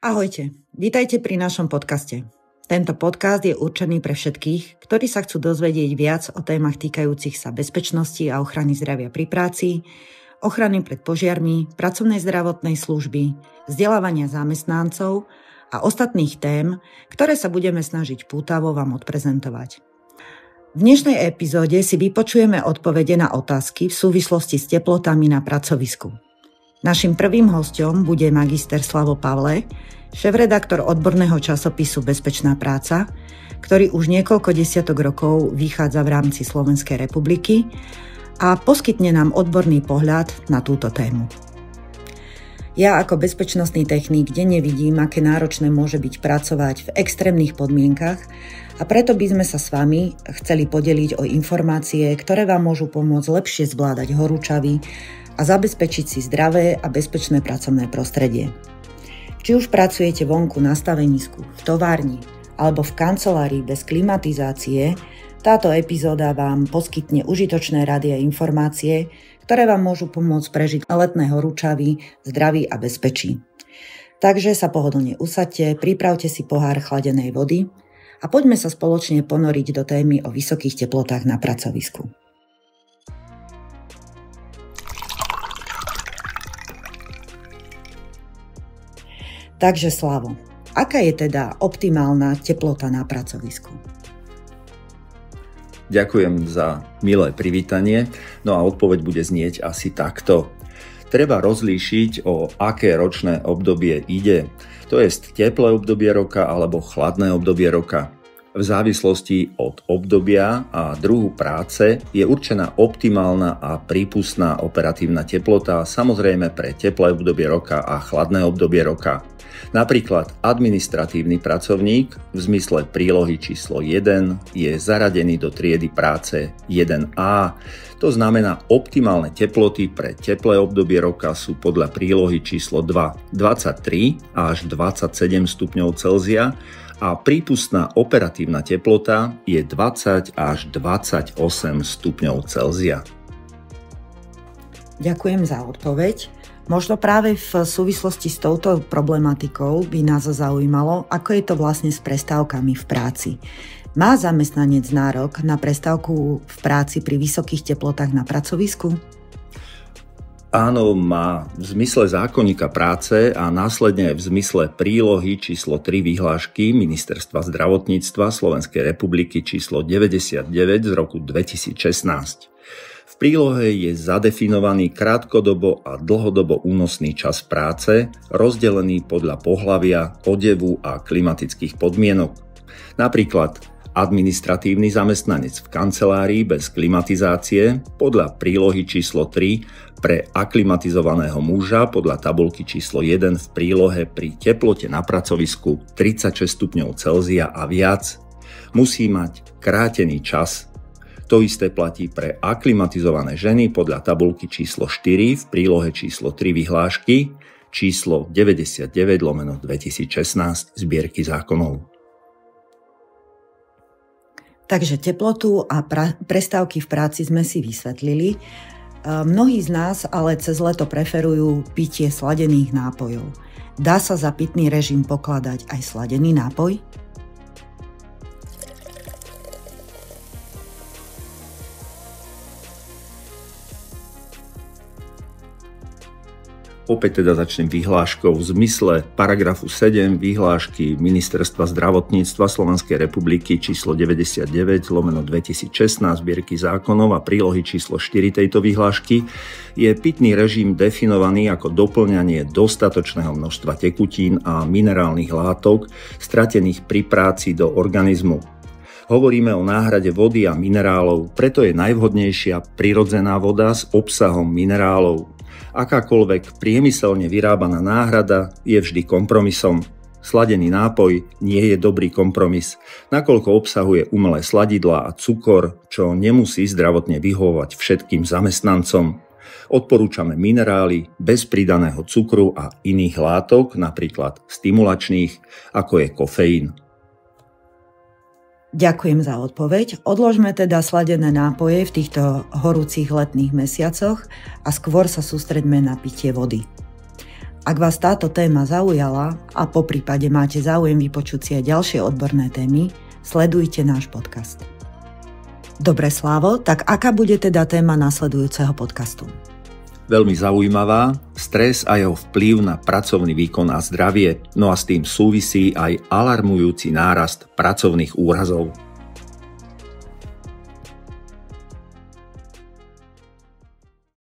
Ahojte, vítajte pri našom podcaste. Tento podcast je určený pre všetkých, ktorí sa chcú dozvedieť viac o témach týkajúcich sa bezpečnosti a ochrany zdravia pri práci, ochrany pred požiarmi, pracovnej zdravotnej služby, vzdelávania zamestnancov a ostatných tém, ktoré sa budeme snažiť pútavo vám odprezentovať. V dnešnej epizóde si vypočujeme odpovede na otázky v súvislosti s teplotami na pracovisku. Naším prvým hosťom bude magister Slavo Pavle, šéfredaktor odborného časopisu Bezpečná práca, ktorý už niekoľko desiatok rokov vychádza v rámci Slovenskej republiky a poskytne nám odborný pohľad na túto tému. Ja ako bezpečnostný technik denne vidím, aké náročné môže byť pracovať v extrémnych podmienkach a preto by sme sa s vami chceli podeliť o informácie, ktoré vám môžu pomôcť lepšie zvládať horúčavy a zabezpečiť si zdravé a bezpečné pracovné prostredie. Či už pracujete vonku na stavenisku, v továrni alebo v kancelárii bez klimatizácie, táto epizóda vám poskytne užitočné rady a informácie, ktoré vám môžu pomôcť prežiť letné horúčavy, zdraví a bezpečí. Takže sa pohodlne usaďte, pripravte si pohár chladenej vody a poďme sa spoločne ponoriť do témy o vysokých teplotách na pracovisku. Takže Slavo, aká je teda optimálna teplota na pracovisku? Ďakujem za milé privítanie, no a odpoveď bude znieť asi takto. Treba rozlíšiť, o aké ročné obdobie ide, to jest teplé obdobie roka alebo chladné obdobie roka. V závislosti od obdobia a druhu práce je určená optimálna a prípustná operatívna teplota, samozrejme pre teplé obdobie roka a chladné obdobie roka. Napríklad administratívny pracovník v zmysle prílohy číslo 1 je zaradený do triedy práce 1A. To znamená, optimálne teploty pre teplé obdobie roka sú podľa prílohy číslo 2 23 až 27 stupňov Celzia a prípustná operatívna teplota je 20 až 28 stupňov Celzia. Ďakujem za odpoveď. Možno práve v súvislosti s touto problematikou by nás zaujímalo, ako je to vlastne s prestávkami v práci. Má zamestnanec nárok na prestávku v práci pri vysokých teplotách na pracovisku? Áno, má v zmysle zákonníka práce a následne v zmysle prílohy číslo 3 vyhlášky Ministerstva zdravotníctva Slovenskej republiky číslo 99 z roku 2016. V prílohe je zadefinovaný krátkodobo a dlhodobo únosný čas práce, rozdelený podľa pohlavia, odevu a klimatických podmienok. Napríklad administratívny zamestnanec v kancelárii bez klimatizácie podľa prílohy číslo 3 pre aklimatizovaného muža podľa tabuľky číslo 1 v prílohe pri teplote na pracovisku 36 stupňov Celzia a viac musí mať krátený čas. To isté platí pre aklimatizované ženy podľa tabuľky číslo 4 v prílohe číslo 3 vyhlášky číslo 99/2016 zbierky zákonov. Takže teplotu a prestávky v práci sme si vysvetlili. Mnohí z nás ale cez leto preferujú pitie sladených nápojov. Dá sa za pitný režim pokladať aj sladený nápoj? Opäť teda začnem vyhláškou v zmysle paragrafu 7 vyhlášky Ministerstva zdravotníctva Slovenskej republiky číslo 99/2016 zbierky zákonov a prílohy číslo 4 tejto vyhlášky je pitný režim definovaný ako doplňanie dostatočného množstva tekutín a minerálnych látok stratených pri práci do organizmu. Hovoríme o náhrade vody a minerálov, preto je najvhodnejšia prirodzená voda s obsahom minerálov. Akákoľvek priemyselne vyrábaná náhrada je vždy kompromisom. Sladený nápoj nie je dobrý kompromis, nakoľko obsahuje umelé sladidlá a cukor, čo nemusí zdravotne vyhovovať všetkým zamestnancom. Odporúčame minerály bez pridaného cukru a iných látok, napríklad stimulačných, ako je kofeín. Ďakujem za odpoveď. Odložme teda sladené nápoje v týchto horúcich letných mesiacoch a skôr sa sústreďme na pitie vody. Ak vás táto téma zaujala a poprípade máte záujem vypočuť si aj ďalšie odborné témy, sledujte náš podcast. Dobre, Slávo, tak aká bude teda téma nasledujúceho podcastu? Veľmi zaujímavá, stres a jeho vplyv na pracovný výkon a zdravie, no a s tým súvisí aj alarmujúci nárast pracovných úrazov.